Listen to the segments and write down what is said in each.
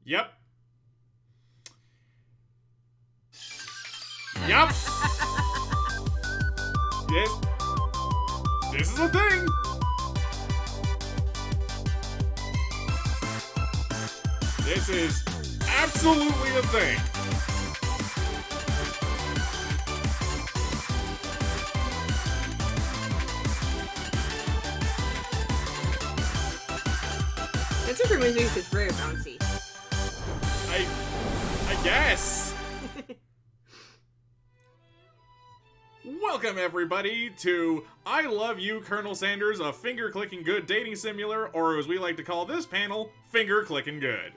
Yep. Yep. Yes. This is a thing. This is absolutely a thing. That Super music is very bouncy. I guess. Welcome everybody to I Love You, Colonel Sanders, a finger-clicking good dating simulator, or as we like to call this panel, finger-clicking good.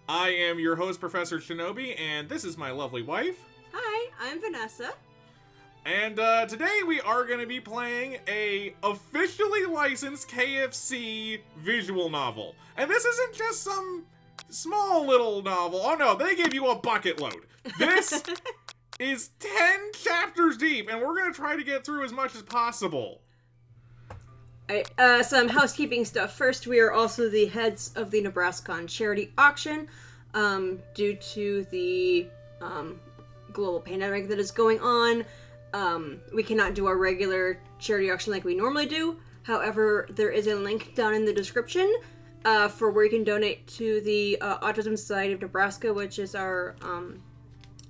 I am your host, Professor Shinobi, and this is my lovely wife. Hi, I'm Vanessa. And today we are going to be playing a officially licensed KFC visual novel. And this isn't just some small little novel. Oh no, they gave you a bucket load. This is 10 chapters deep, and we're going to try to get through as much as possible. Alright, some housekeeping stuff. First, we are also the heads of the Nebraskon charity auction. Due to the global pandemic that is going on, we cannot do our regular charity auction like we normally do. However, there is a link down in the description for where you can donate to the Autism Society of Nebraska, which is our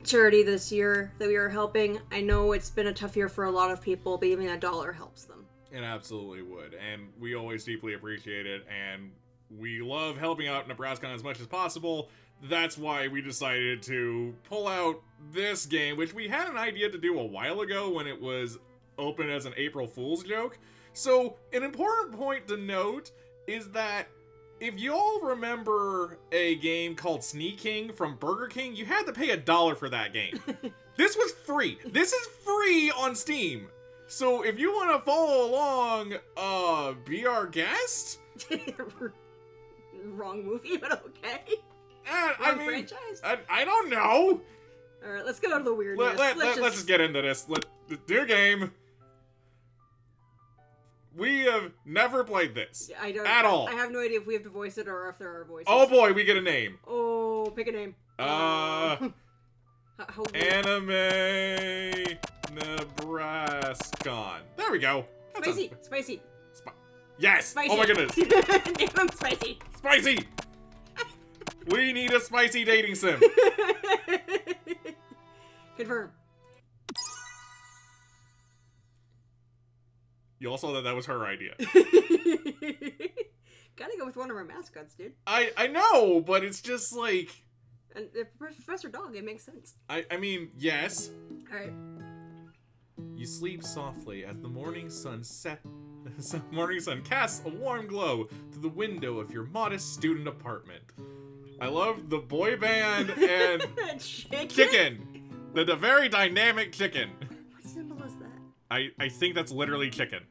charity this year that we are helping. I know it's been a tough year for a lot of people, but even $1 helps them. It absolutely would, and we always deeply appreciate it, and we love helping out Nebraska as much as possible. That's why we decided to pull out this game, which we had an idea to do a while ago when it was open as an April Fool's joke. So, an important point to note is that if you all remember a game called Sneaking from Burger King, you had to pay $1 for that game. This was free. This is free on Steam. So if you want to follow along, be our guest? Wrong movie, but okay. I mean, franchise? I don't know. Alright, let's go to the weirdness. Let's just get into this. Let's do a game. We have never played this at all. I have no idea if we have to voice it or if there are voices. Oh boy, we get a name. Oh, pick a name. Anime Nebraskon. There we go. Spicy. Yes. Spicy. Oh my goodness. Name him Spicy. Spicy. We need a spicy dating sim. Confirm. You all saw that was her idea. Gotta go with one of our mascots, dude. I know, but it's just like... And Professor Dog, it makes sense. I mean, yes. Alright. You sleep softly as the morning sun casts a warm glow through the window of your modest student apartment. I love the boy band and chicken. The very dynamic chicken. What symbol is that? I think that's literally chicken.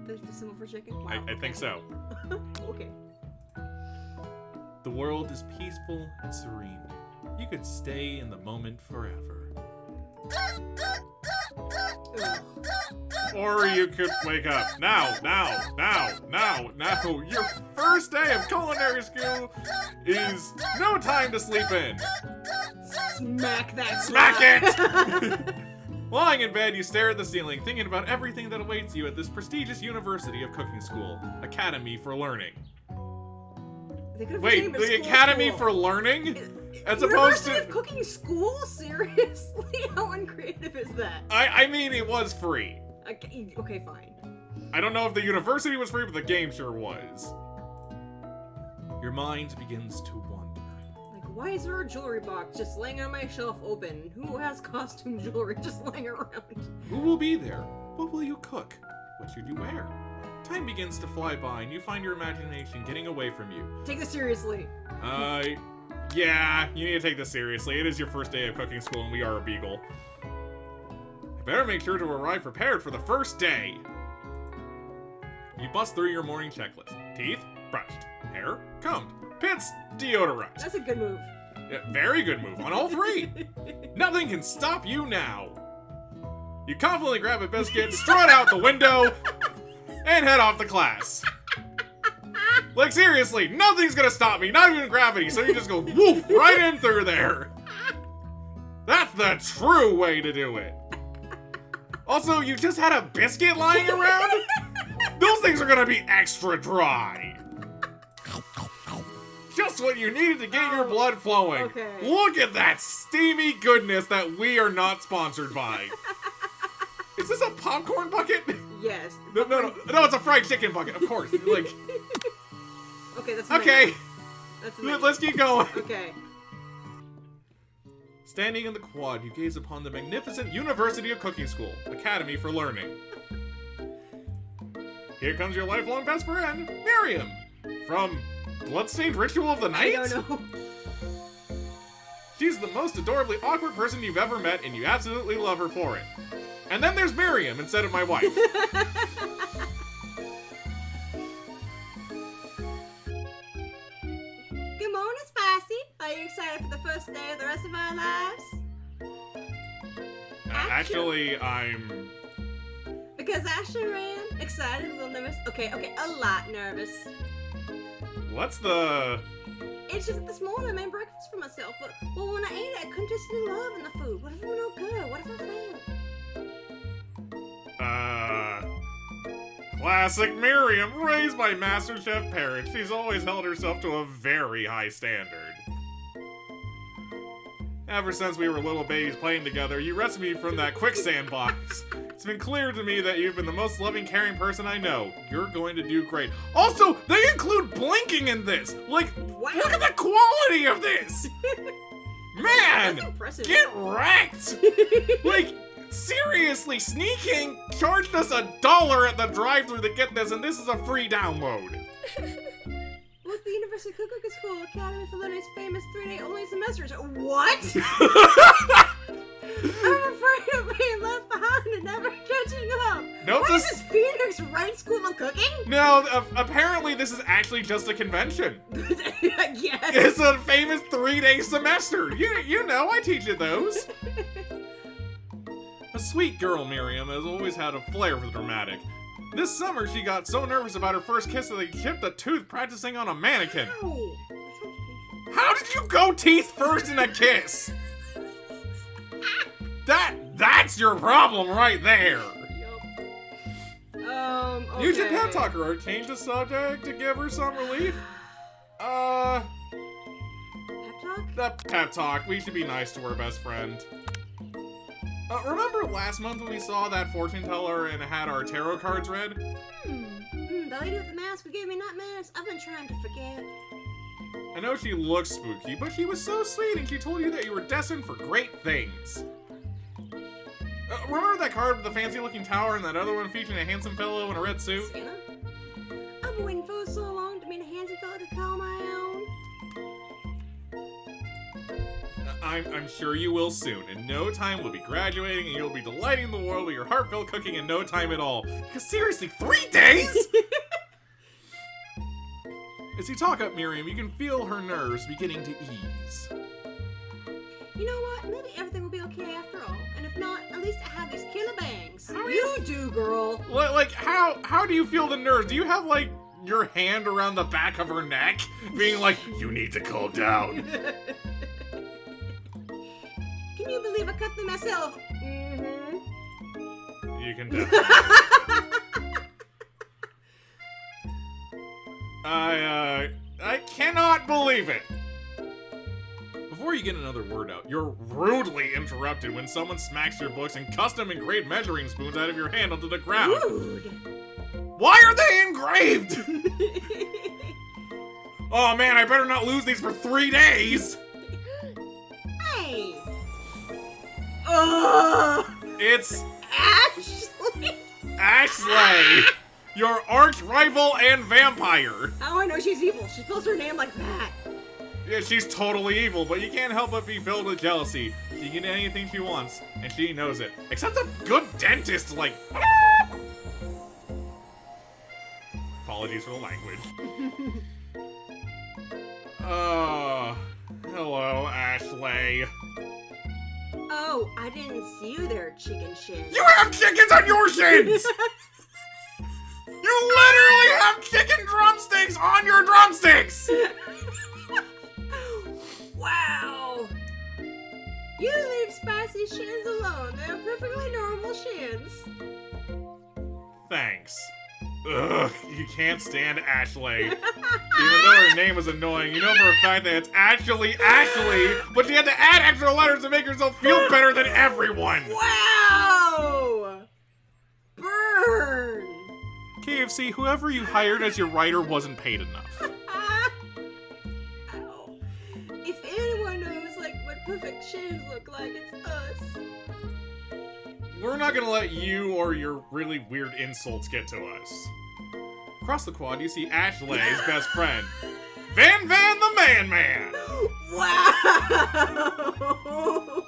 The symbol for chicken? Wow. I think so. Okay. The world is peaceful and serene. You could stay in the moment forever. Or you could wake up. Now. Your first day of culinary school is no time to sleep in. Smack that. Smack it! Lying in bed, you stare at the ceiling, thinking about everything that awaits you at this prestigious University of Cooking School, Academy for Learning. Wait, the Academy for Learning? As opposed to... University of Cooking School? Seriously? How uncreative is that? I mean, it was free. Okay, fine. I don't know if the university was free, but the game sure was. Your mind begins to wander. Like, why is there a jewelry box just laying on my shelf open? Who has costume jewelry just laying around? Who will be there? What will you cook? What should you wear? Time begins to fly by, and you find your imagination getting away from you. Take this seriously. Yeah, you need to take this seriously. It is your first day of cooking school, and we are a beagle. I better make sure to arrive prepared for the first day. You bust through your morning checklist. Teeth, brushed. Hair, combed. Pits, deodorized. That's a good move. Yeah, very good move on all three. Nothing can stop you now. You confidently grab a biscuit, strut out the window, and head off to class. Like, seriously, nothing's gonna stop me, not even gravity, so you just go woof right in through there. That's the true way to do it. Also, you just had a biscuit lying around? Those things are gonna be extra dry. Just what you needed to get your blood flowing. Okay. Look at that steamy goodness that we are not sponsored by. Is this a popcorn bucket? Yes. No, it's a fried chicken bucket, of course. Like, okay, that's okay. That's Let's keep going. Okay. Standing in the quad, you gaze upon the magnificent University of Cooking School, Academy for Learning. Here comes your lifelong best friend, Miriam, from Bloodstained Ritual of the Night? I don't know. She's the most adorably awkward person you've ever met, and you absolutely love her for it. And then there's Miriam instead of my wife. Good morning, Spicy. Are you excited for the first day of the rest of our lives? Actually, I'm... Because I sure am. Excited, a little nervous. Okay, a lot nervous. What's the... It's just that this morning I made breakfast for myself, but when I ate it, I couldn't taste any love in the food. What if it were no good? What if I failed? Classic Miriam, raised by MasterChef parents. She's always held herself to a very high standard. Ever since we were little babies playing together, you rescued me from that quicksand box. It's been clear to me that you've been the most loving, caring person I know. You're going to do great. Also, they include blinking in this! Like, wow. Look at the quality of this! Man! That's impressive. Get wrecked! Like, seriously, Sneaking charged us $1 at the drive-thru to get this, and this is a free download. With the University of Cooking School Academy for Learning's famous 3-day-only semesters. What? I'm afraid of being left behind and never catching up. Nope, What is this Phoenix Wright School of Cooking? No, apparently this is actually just a convention. Yes. It's a famous 3-day semester. You know, I teach it those. A sweet girl, Miriam has always had a flair for the dramatic. This summer, she got so nervous about her first kiss that they chipped a tooth practicing on a mannequin. Ow. That sounds painful. How did you go teeth first in a kiss? That's your problem right there. Yup. Okay. You should pep talk her or change the subject to give her some relief. Pep talk? The pep talk. We should be nice to our best friend. Remember last month when we saw that fortune teller and had our tarot cards read? The lady with the mask who gave me nightmares. I've been trying to forget. I know she looks spooky, but she was so sweet and she told you that you were destined for great things. Remember that card with the fancy-looking tower and that other one featuring a handsome fellow in a red suit? Santa? I've been waiting for so long to meet a handsome fellow to call my own. I'm sure you will soon. In no time, we'll be graduating and you'll be delighting the world with your heartfelt cooking in no time at all. Because seriously, 3 days?! As you talk up Miriam, you can feel her nerves beginning to ease. You know what? Maybe everything will be okay after all. And if not, at least I have these killer bangs. How you do, girl. Like, how do you feel the nerves? Do you have, like, your hand around the back of her neck? Being like, you need to calm down. Can you believe I cut them myself? Mm-hmm. You can definitely. I cannot believe it. Before you get another word out, you're rudely interrupted when someone smacks your books and custom engraved measuring spoons out of your hand onto the ground. Rude. Why are they engraved? Oh man, I better not lose these for 3 days. Hey. Ugh. It's Ashley. Ashley, your arch rival and vampire. How I know she's evil? She spells her name like that. Yeah, she's totally evil, but you can't help but be filled with jealousy. She can get anything she wants, and she knows it. Except a good dentist, like... Apologies for the language. Hello, Ashley. Oh, I didn't see you there, chicken shin. You have chickens on your shins! You literally have chicken drumsticks on your can't stand Ashley. Even though her name is annoying, you know for a fact that it's actually Ashley, but she had to add extra letters to make herself feel better than everyone. Wow! Burn! KFC, whoever you hired as your writer wasn't paid enough. Ow. If anyone knows, like, what perfect shades look like, it's us. We're not gonna let you or your really weird insults get to us. Across the quad, you see Ashley's best friend, Van the Man. Wow!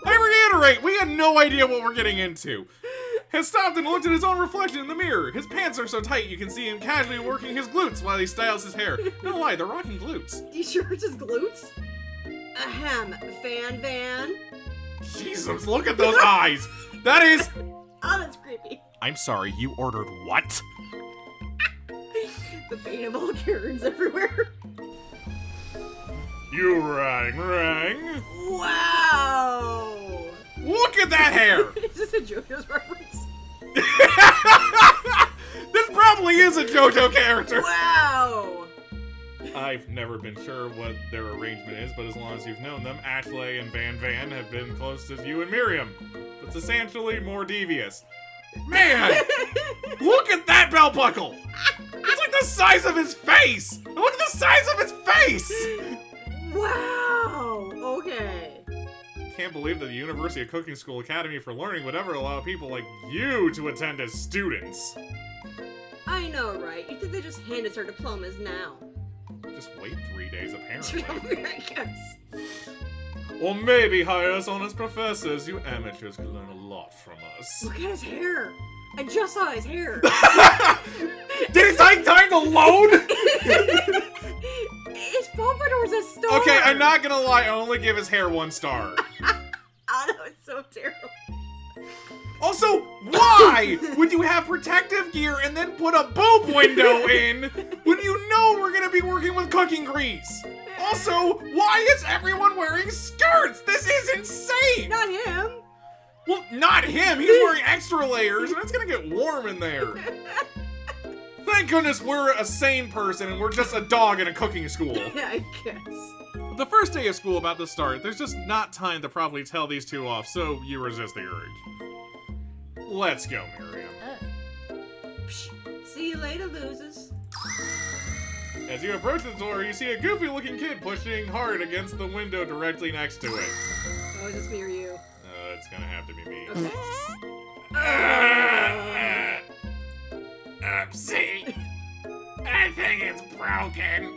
I reiterate, we had no idea what we're getting into. Has stopped and looked at his own reflection in the mirror. His pants are so tight you can see him casually working his glutes while he styles his hair. No lie, they're rocking glutes. You sure it's his glutes? Ahem, Van. Jesus, look at those eyes. That is... Oh, that's creepy. I'm sorry, you ordered what? The bane of all Karens everywhere. You rang. Wow! Look at that hair! Is this a JoJo's reference? This probably is a JoJo character! Wow! I've never been sure what their arrangement is, but as long as you've known them, Ashley and Van have been close as you and Miriam. But substantially more devious. Man! Look at that belt buckle! It's like the size of his face! Look at the size of his face! Wow! Okay. Can't believe that the University of Cooking School Academy for Learning would ever allow people like you to attend as students. I know, right? You think they just hand us our diplomas now? Just wait 3 days, apparently. I guess. Or maybe hire us on as professors. You amateurs can learn a lot from us. Look at his hair. I just saw his hair. Did it take time to load? His pompadour's a star. Okay, I'm not gonna lie. I only give his hair 1 star. Oh, no, it's so terrible. Also, why would you have protective gear and then put a boob window in when you know we're gonna be working with cooking grease? Also, why is everyone wearing skirts? This is insane! Not him. Well, not him. He's wearing extra layers, and it's gonna get warm in there. Thank goodness we're a sane person and we're just a dog in a cooking school. Yeah, I guess. The first day of school about to start, there's just not time to properly tell these two off, so you resist the urge. Let's go, Miriam. Psh, see you later, losers. As you approach the door, you see a goofy-looking kid pushing hard against the window directly next to it. Oh, is this me or you? It's gonna have to be me. Okay. Oopsie. I think it's broken.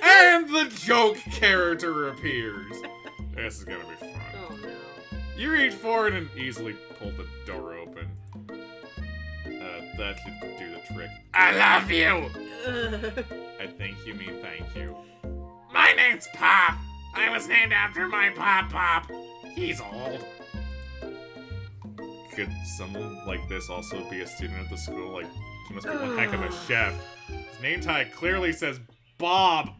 And the joke character appears. This is gonna be fun. Oh no. You reach forward and easily pull the door open. That should do the trick. I love you! I think you mean thank you. My name's Pop! I was named after my Pop. He's old. Could someone like this also be a student at the school? Like, he must be one heck of a chef. His name tag clearly says Bob.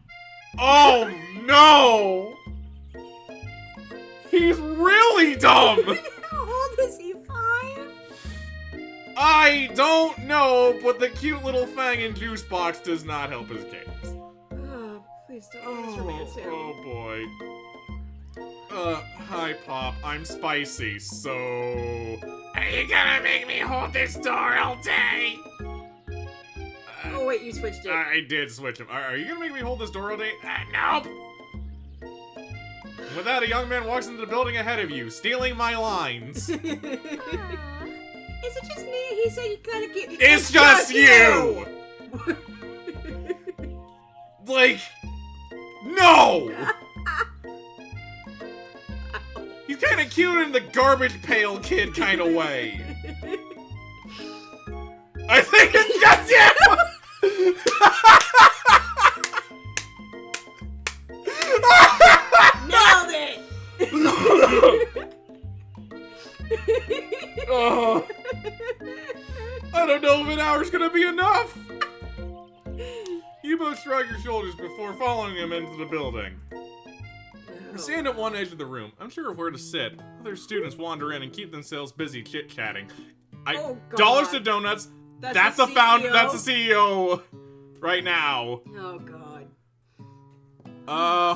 Oh no! He's really dumb! How old is he? 5? I don't know, but the cute little fang and juice box does not help his case. Oh, please don't romance him. Oh boy. Hi Pop, I'm spicy, so... Are you gonna make me hold this door all day? Oh wait, you switched it. I did switch him. Are you gonna make me hold this door all day? Nope! With that, a young man walks into the building ahead of you, stealing my lines. Is it just me? He said you kind of cute. It's just you! Like, no! He's kind of cute in the garbage pail kid kind of way. I think it's just you! Nailed it! Oh. I don't know if an hour's gonna be enough. You both shrug your shoulders before following him into the building. You stand at one edge of the room, unsure of where to sit. Other students wander in and keep themselves busy chit-chatting. Oh, God. Dollars to donuts. That's the the CEO. CEO right now. Oh, God.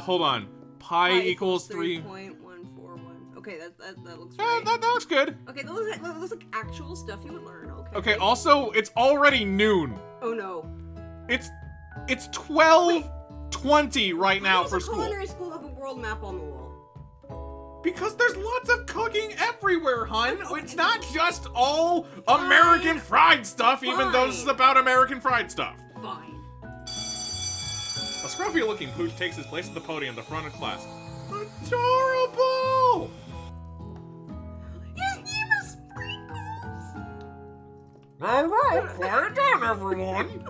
Hold on. Pi equals 3. 3.141. Okay, that looks Yeah, right. that looks good. Okay, that looks like actual stuff you would learn. Okay. Okay, also, it's already noon. Oh, no. It's 12:20 right now for Why does a school. culinary school have a world map on the wall? Because there's lots of cooking everywhere, hun. It's not just all American fried stuff, even though this is about American fried stuff. Fine. A scruffy-looking pooch takes his place at the podium in the front of class. Adorable! His name is Sprinkles! Alright, quiet down, everyone!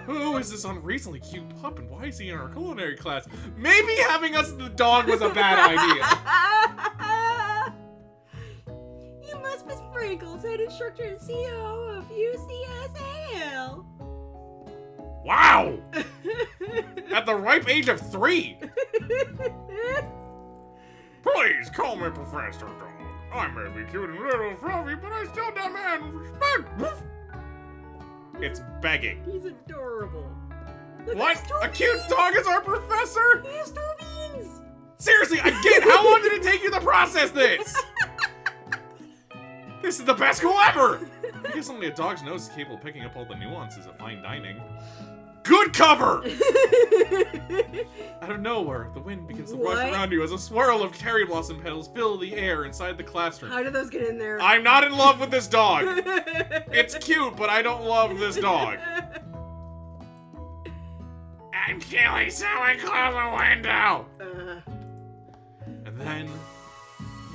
Who is this unreasonably cute pup, and why is he in our culinary class? Maybe having us as the dog was a bad idea. You must be Sprinkles, head instructor and CEO of UCSAL. Wow! At the ripe age of 3! Please call me Professor Dog. I may be cute and little fluffy, but I still demand respect. It's begging. He's adorable. Look, What? he has 2 A cute beans. dog is our professor? He has 2 beans. Seriously, again, how long did it take you to process this? This is the best school ever! I guess only a dog's nose is capable of picking up all the nuances of fine dining. Good cover! Out of nowhere, the wind begins to rush around you as a swirl of cherry blossom petals fill the air inside the classroom. How did those get in there? I'm not in love with this dog. It's cute, but I don't love this dog. I'm killing someone, close the window! And then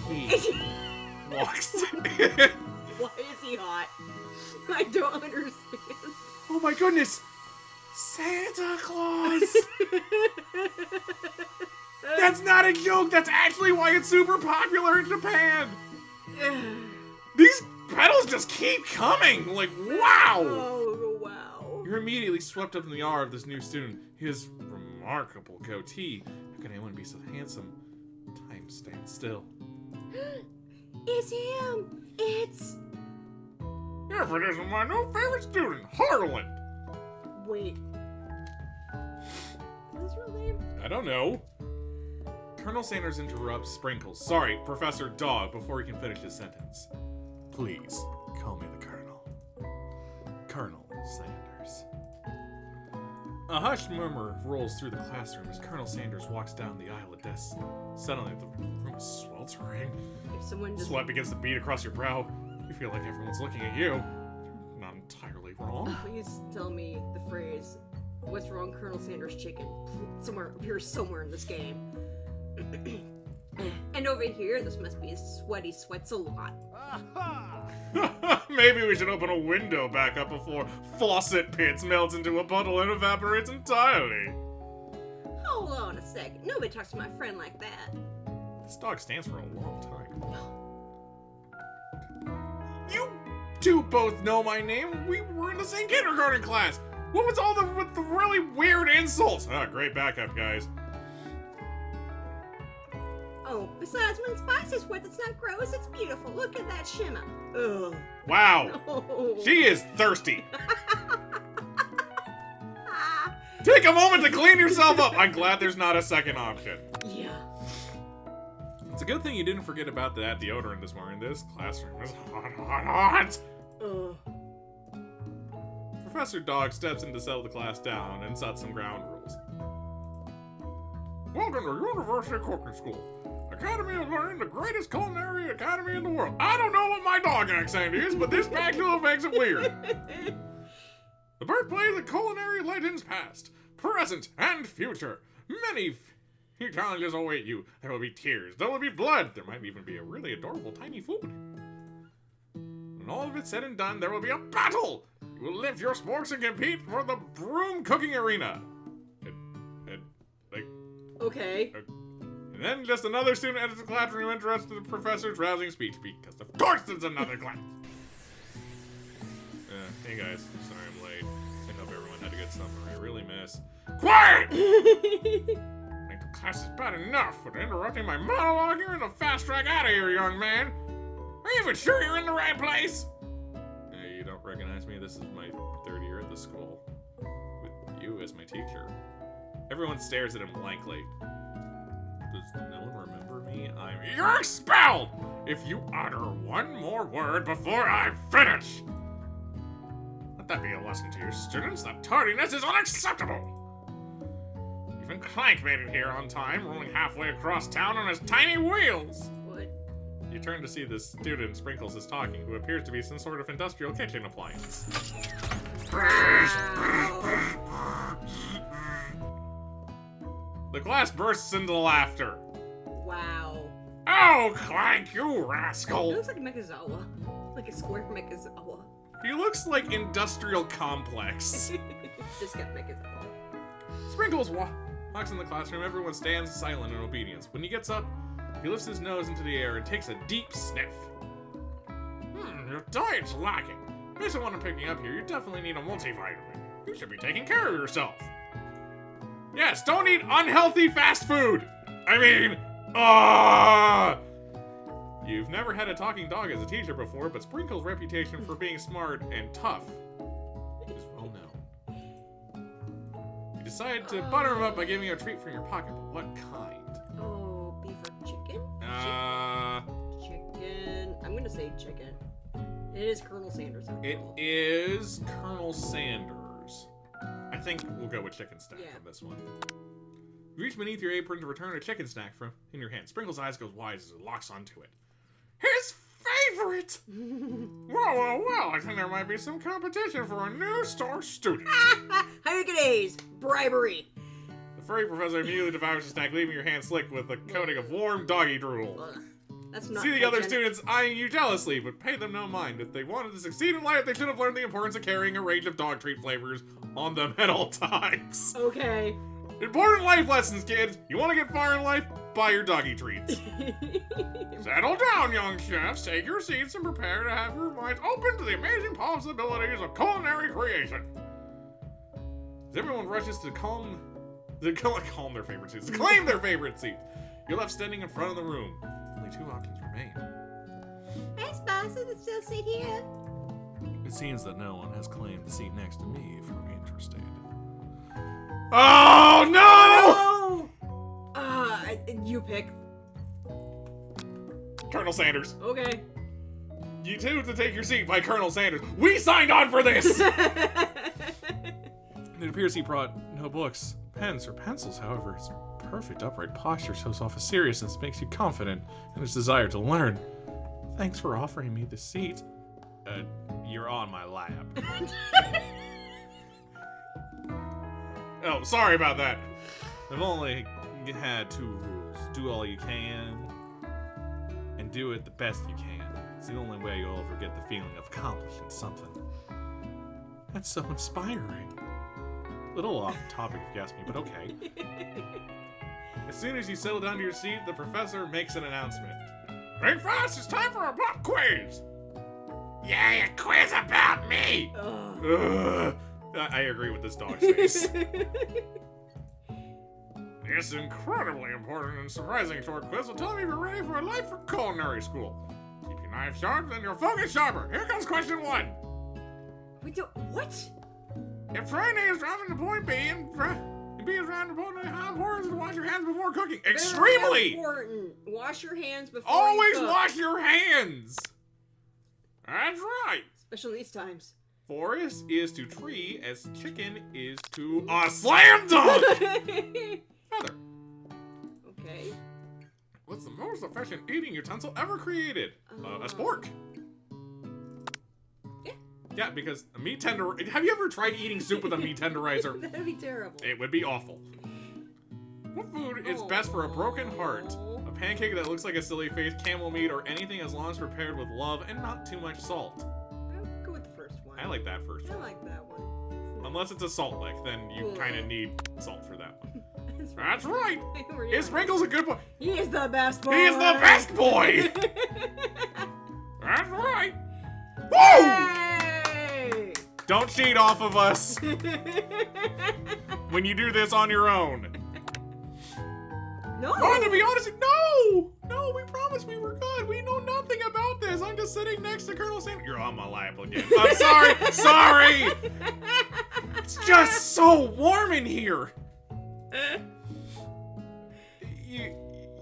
he walks in. Why is he hot? I don't understand. Oh my goodness! Santa Claus! That's not a joke, that's actually why it's super popular in Japan! These petals just keep coming! Like, wow! Oh, wow. You're immediately swept up in the awe of this new student. His remarkable goatee. How can anyone be so handsome? Time stands still. It's him! It's... If it isn't my new favorite student, Harland! Wait. What's his real name? I don't know. Colonel Sanders interrupts Sprinkles. Sorry, Professor Dog, before he can finish his sentence. Please, call me the Colonel. Colonel Sanders. A hushed murmur rolls through the classroom as Colonel Sanders walks down the aisle of desks. Suddenly, the room is sweltering. If someone just... Sweat begins to bead across your brow. You feel like everyone's looking at you. Not entirely wrong. Please tell me the phrase, "What's wrong, Colonel Sanders' chicken?" Somewhere appears somewhere in this game. And over here, this must be a sweaty sweats a lot. Maybe we should open a window back up before faucet pits melts into a puddle and evaporates entirely. Hold on a second. Nobody talks to my friend like that. This dog stands for a long time. You two both know my name. We were in the same kindergarten class. What was all with the really weird insults? Ah, great backup, guys. Oh, besides, when spice is wet, it's not gross, it's beautiful. Look at that shimmer. Ugh. Wow. Oh. She is thirsty. Take a moment to clean yourself up. I'm glad there's not a second option. Yeah. It's a good thing you didn't forget about that deodorant this morning. This classroom is hot, hot, hot. Ugh. Professor Dog steps in to settle the class down and sets some ground rules. Welcome to University Cooking School. Academy of Learning, the greatest culinary academy in the world. I don't know what my dog accent is, but this spatula makes it weird. The birthplace of culinary legends past, present, and future. Many challenges await you. There will be tears. There will be blood. There might even be a really adorable tiny food. When all of it's said and done, there will be a battle. You will lift your sporks and compete for the broom cooking arena. Okay. And then just another student enters the classroom interested in the professor's rousing speech, because of course there's another class. Hey guys, sorry I'm late. I hope everyone had a good summer. I really miss. Quiet! I think the class is bad enough, but interrupting my monologue, you're in a fast track out of here, young man. it, sure you're in the right place. Hey, you don't recognize me? This is my 3rd year at the school. With you as my teacher. Everyone stares at him blankly. Does no one remember me? You're expelled! If you utter one more word before I finish! Let that be a lesson to you students that tardiness is unacceptable! Even Clank made it here on time, rolling halfway across town on his tiny wheels! What? You turn to see the student Sprinkles is talking, who appears to be some sort of industrial kitchen appliance. The class bursts into laughter. Wow. Oh, Clank, you He rascal! looks like Mechazawa. Like a square Mechazawa. He looks like industrial complex. Just got Mechazawa. Sprinkles walks in the classroom. Everyone stands silent in obedience. When he gets up, he lifts his nose into the air and takes a deep sniff. Your diet's lacking. Based on what I'm picking up here, you definitely need a multivitamin. You should be taking care of yourself. Yes, don't eat unhealthy fast food! You've never had a talking dog as a teacher before, but Sprinkle's reputation for being smart and tough is well known. You decide to butter him up by giving him a treat from your pocket, but what kind? Oh, beef or chicken? Chicken. I'm gonna say chicken. It is Colonel Sanders. It is Colonel Sanders. I think we'll go with chicken snack on this one. You reach beneath your apron to return a chicken snack from in your hand. Sprinkle's eyes goes wide as it locks onto it. His favorite! Well, I think there might be some competition for a new star student. How you get A's? Bribery. The furry professor immediately devours the snack, leaving your hand slick with a coating of warm doggy drool. Ugh, that's not See the other hygienic. students eyeing you jealously, but pay them no mind. If they wanted to succeed in life, they should have learned the importance of carrying a range of dog treat flavors on them at all times. Okay. Important life lessons, kids. You want to get far in life? Buy your doggy treats. Settle down, young chefs. Take your seats and prepare to have your minds open to the amazing possibilities of culinary creation. As everyone rushes to calm their favorite seats, to claim their favorite seat, you're left standing in front of the room. Only 2 options remain. Hey, Spice, is it still sit here? It seems that no one has claimed the seat next to me if you're interested. Oh, no! You pick. Colonel Sanders. Okay. You two have to take your seat by Colonel Sanders. We signed on for this! It appears he brought no books, pens, or pencils. However, his perfect upright posture shows off his seriousness, makes you confident in his desire to learn. Thanks for offering me the seat. You're on my lap. Oh, sorry about that. I've only had 2 rules. Do all you can, and do it the best you can. It's the only way you'll ever get the feeling of accomplishing something. That's so inspiring. Little off topic if you ask me, but okay. As soon as you settle down to your seat, the professor makes an announcement. Break fast, it's time for a pop quiz! Yay, a quiz about me! Ugh. I agree with this dog's face. This incredibly important and surprising short quiz will tell me if you're ready for a life for culinary school. Keep your knife sharp and your focus sharper. Here comes question 1. What? If trying A is driving to point B and B is driving to point A, how important is it to wash your hands before cooking? Extremely! Very important. Wash your hands before Always you cook. wash your hands! That's right! Especially these times. Forest is to tree as chicken is to a slam dunk! Feather. Okay. What's the most efficient eating utensil ever created? A spork. Yeah. Yeah, because a meat tender. Have you ever tried eating soup with a meat tenderizer? That'd be terrible. It would be awful. What food is best for a broken heart? A pancake that looks like a silly face, camel meat, or anything as long as prepared with love and not too much salt. I would go with the first one. I like that first I one. like that one. Unless it's a salt lick, then you Ugh. kind of need salt for that one. That's That's right! We're Is Sprinkles a good boy? He is the best boy. He is the best boy! That's right! Woo! Yay! Don't cheat off of us when you do this on your own. No. Oh, to be honest, no! No, we promise promised we were good. We know nothing about this. I'm just sitting next to Colonel Sanders. You're on my lap again. I'm sorry. Sorry. It's just so warm in here.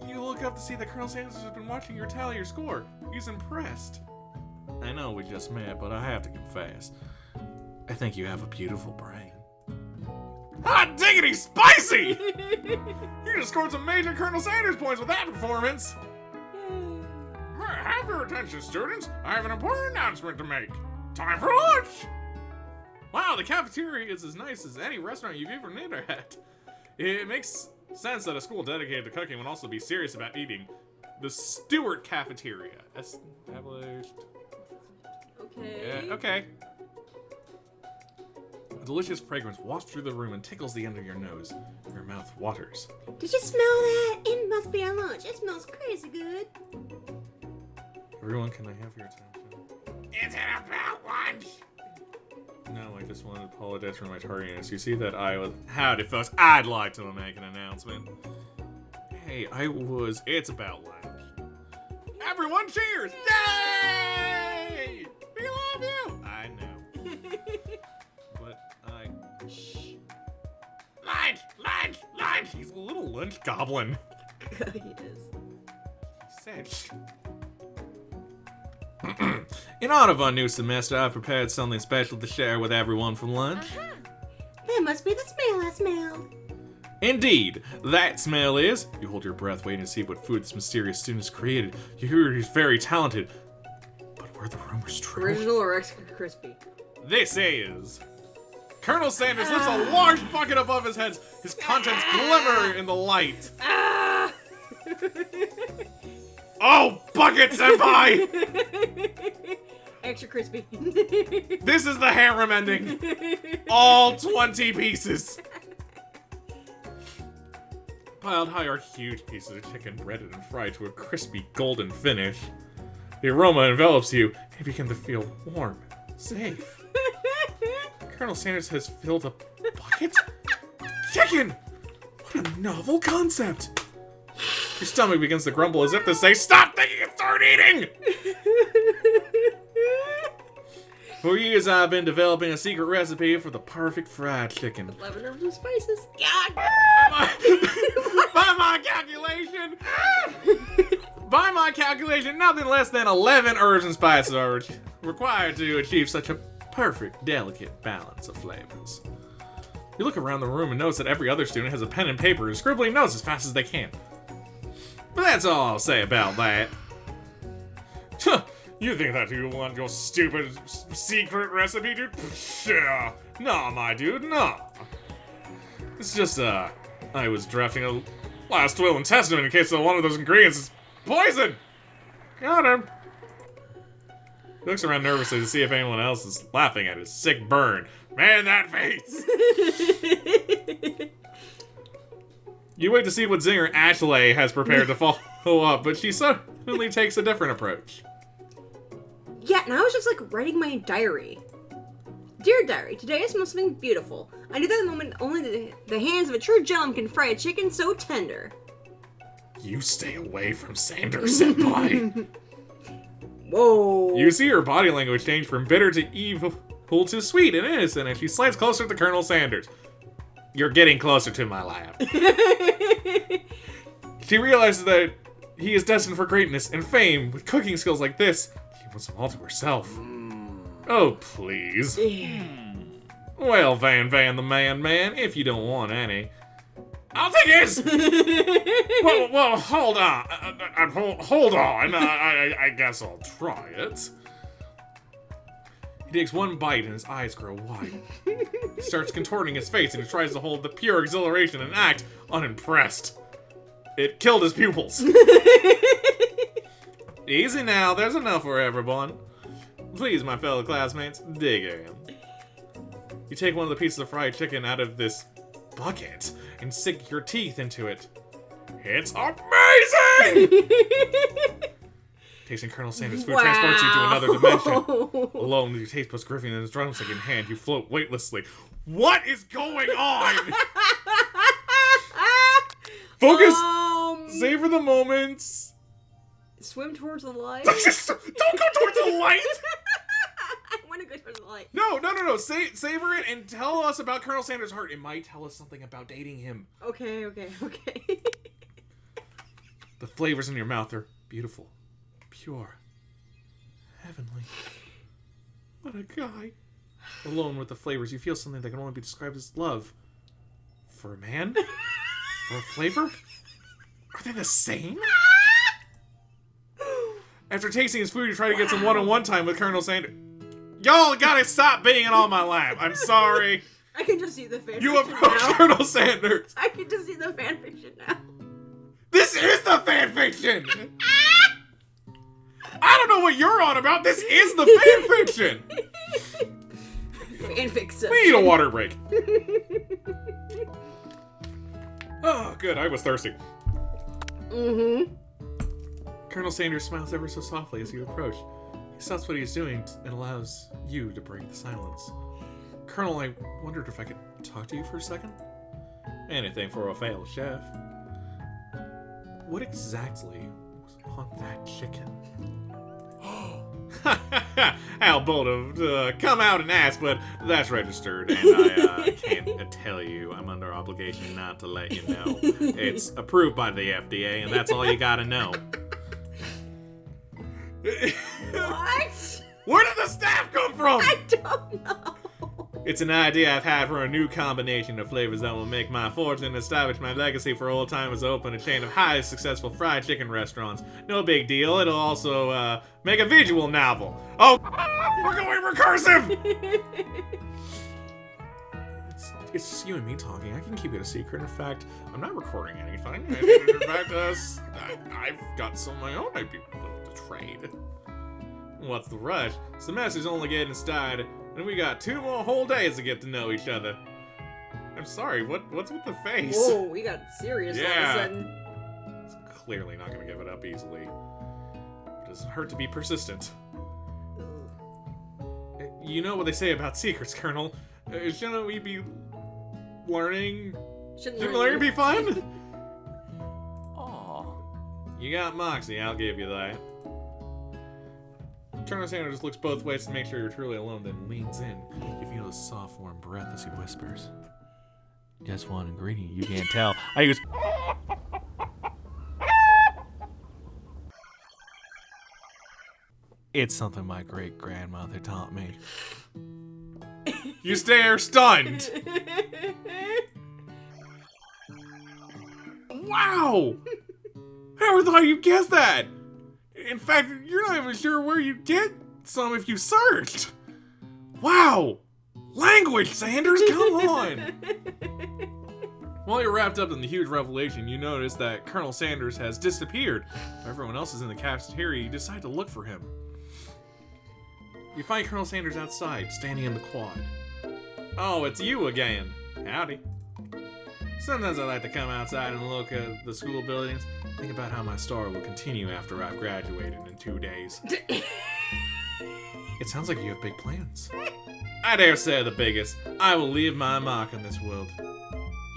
You look up to see that Colonel Sanders has been watching your tally your score. He's impressed. I know we just met, but I have to confess, I think you have a beautiful brain. Hot diggity spicy! You just scored some major Colonel Sanders points with that performance. Have your attention, students. I have an important announcement to make. Time for lunch! Wow, the cafeteria is as nice as any restaurant you've ever eaten at. It makes sense that a school dedicated to cooking would also be serious about eating. The Stewart Cafeteria. Established. Okay. Yeah, okay. A delicious fragrance wafts through the room and tickles the end of your nose. Your mouth waters. Did you smell that? It must be our lunch. It smells crazy good. Everyone, can I have your attention? Is it about lunch? No, I just wanted to apologize for my tardiness. You see that I was... Howdy, folks. I'd like to make an announcement. Hey, It's about lunch. Everyone cheers! Yay! We love you! I know. But Shh. Lunch! He's a little lunch goblin. He is. He said shh. In honor of our new semester, I've prepared something special to share with everyone for lunch. That must be the smell I smell. Indeed, that smell is... You hold your breath waiting to see what food this mysterious student has created. You hear he's very talented. But were the rumors true? Original or extra crispy? This is... Colonel Sanders lifts a large bucket above his head. His contents glimmer in the light. Oh, bucket senpai! Extra crispy. This is the harem ending. All 20 pieces. Piled high are huge pieces of chicken breaded and fried to a crispy golden finish. The aroma envelops you, and you begin to feel warm, safe. Colonel Sanders has filled a bucket? Chicken! What a novel concept! Your stomach begins to grumble as if to say, stop thinking and start eating! For years I've been developing a secret recipe for the perfect fried chicken. 11 herbs and spices. God! By my calculation, nothing less than 11 herbs and spices are required to achieve such a perfect, delicate balance of flavors. You look around the room and notice that every other student has a pen and paper and scribbling notes as fast as they can. But that's all I'll say about that. You think that you want your stupid secret recipe, dude? Yeah. Nah, my dude, nah. It's just, I was drafting a last will and testament in case one of those ingredients is poison! Got him. He looks around nervously to see if anyone else is laughing at his sick burn. Man, that face! You wait to see what zinger Ashley has prepared to follow up, but she suddenly takes a different approach. Yeah, now it's just like writing my diary. Dear diary, today I smell something beautiful. I knew that the moment only the hands of a true gem can fry a chicken so tender. You stay away from Sanders, senpai. Whoa. You see her body language change from bitter to evil to sweet and innocent, and she slides closer to Colonel Sanders. You're getting closer to my lab. She realizes that he is destined for greatness and fame. With cooking skills like this, she wants them all to herself. Oh, please. Well, Van the man, if you don't want any. I'll take his! well, hold on. Hold on. I guess I'll try it. He takes one bite and his eyes grow wide. He starts contorting his face and he tries to hold the pure exhilaration and act unimpressed. It killed his pupils. Easy now, there's enough for everyone. Please, my fellow classmates, dig in. You take one of the pieces of fried chicken out of this bucket and sink your teeth into it. It's amazing! Tasting Colonel Sanders' food transports you to another dimension. Alone with your taste buds gripping in his drumstick in hand, you float weightlessly. What is going on? Focus! Savor the moments. Swim towards the light. Don't go towards the light! I want to go towards the light. No. Savor it and tell us about Colonel Sanders' heart. It might tell us something about dating him. Okay. The flavors in your mouth are beautiful, pure, heavenly. What a guy. Alone with the flavors, you feel something that can only be described as love. For a man? For a flavor? Are they the same? After tasting his food, you try to get some one-on-one time with Colonel Sanders. Y'all gotta stop being on my lap. I'm sorry. I can just see the fanfiction You approach now. Colonel Sanders. I can just see the fanfiction now. This is the fanfiction. I don't know what you're on about. This is the fanfiction. Fanfiction. We need a water break. Oh, good. I was thirsty. Mm-hmm. Colonel Sanders smiles ever so softly as you approach. He stops what he's doing and allows you to break the silence. Colonel, I wondered if I could talk to you for a second? Anything for a failed chef. What exactly was on that chicken? How bold of come out and ask, but that's registered, and I can't tell you. I'm under obligation not to let you know. It's approved by the FDA, and that's all you gotta know. What? Where did the staff come from? I don't know. It's an idea I've had for a new combination of flavors that will make my fortune and establish my legacy for old timers. Open a chain of highly successful fried chicken restaurants. No big deal. It'll also make a visual novel. Oh, we're going recursive! It's just you and me talking. I can keep it a secret. In fact, I'm not recording anything. In fact, I've got some of my own I'd be willing to trade. What's the rush? Semester's only getting started, and we got 2 more whole days to get to know each other. I'm sorry, what's with the face? Whoa, we got serious all of a sudden. It's clearly not gonna give it up easily. It doesn't hurt to be persistent. You know what they say about secrets, Colonel. Shouldn't we be learning? Shouldn't learning be fun? Aw. You got moxie, I'll give you that. Colonel Sanders looks both ways to make sure you're truly alone, then leans in. You feel his soft, warm breath as he whispers. Just one ingredient you can't tell. I use. It's something my great-grandmother taught me. You stare stunned. Wow! I never thought you'd guess that. In fact, you're not even sure where you'd get some if you searched. Wow! Language, Sanders, come on! While you're wrapped up in the huge revelation, you notice that Colonel Sanders has disappeared. Everyone else is in the cafeteria. You decide to look for him. You find Colonel Sanders outside, standing in the quad. Oh, it's you again. Howdy. Sometimes I like to come outside and look at the school buildings. Think about how my story will continue after I've graduated in 2 days. It sounds like you have big plans. I dare say the biggest. I will leave my mark on this world.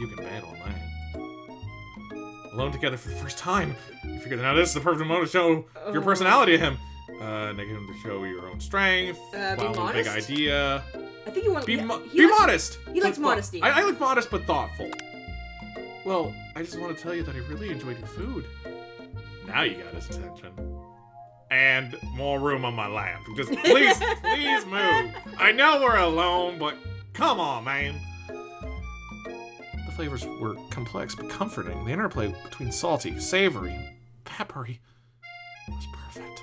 You can bet on that. Alone together for the first time. You figured out this is the perfect moment to show your personality to him. Get him to show your own strength. Be modest? Big idea. I think you want be likes, modest. He likes modesty. I like modest but thoughtful. Well, I just want to tell you that I really enjoyed your food. Now you got his attention. And more room on my lap. Just please move. I know we're alone, but come on, man. The flavors were complex but comforting. The interplay between salty, savory, and peppery was perfect.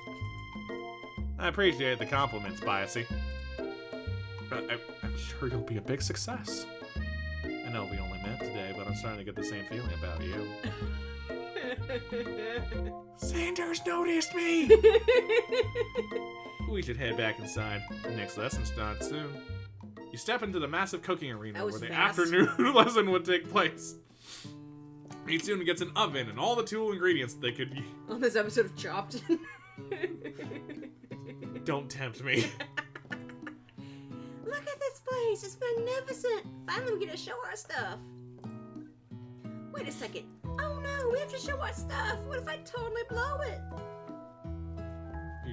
I appreciate the compliments, Biassy. I'm sure you'll be a big success. I know we only met today, but I'm starting to get the same feeling about you. Sanders noticed me! We should head back inside. The next lesson starts soon. You step into the massive cooking arena where the afternoon lesson would take place. Each student gets an oven and all the tool ingredients they could use. On this episode of Chopped. Don't tempt me. Look at this place. It's magnificent. Finally, we get to show our stuff. Wait a second. Oh no, we have to show our stuff. What if I totally blow it?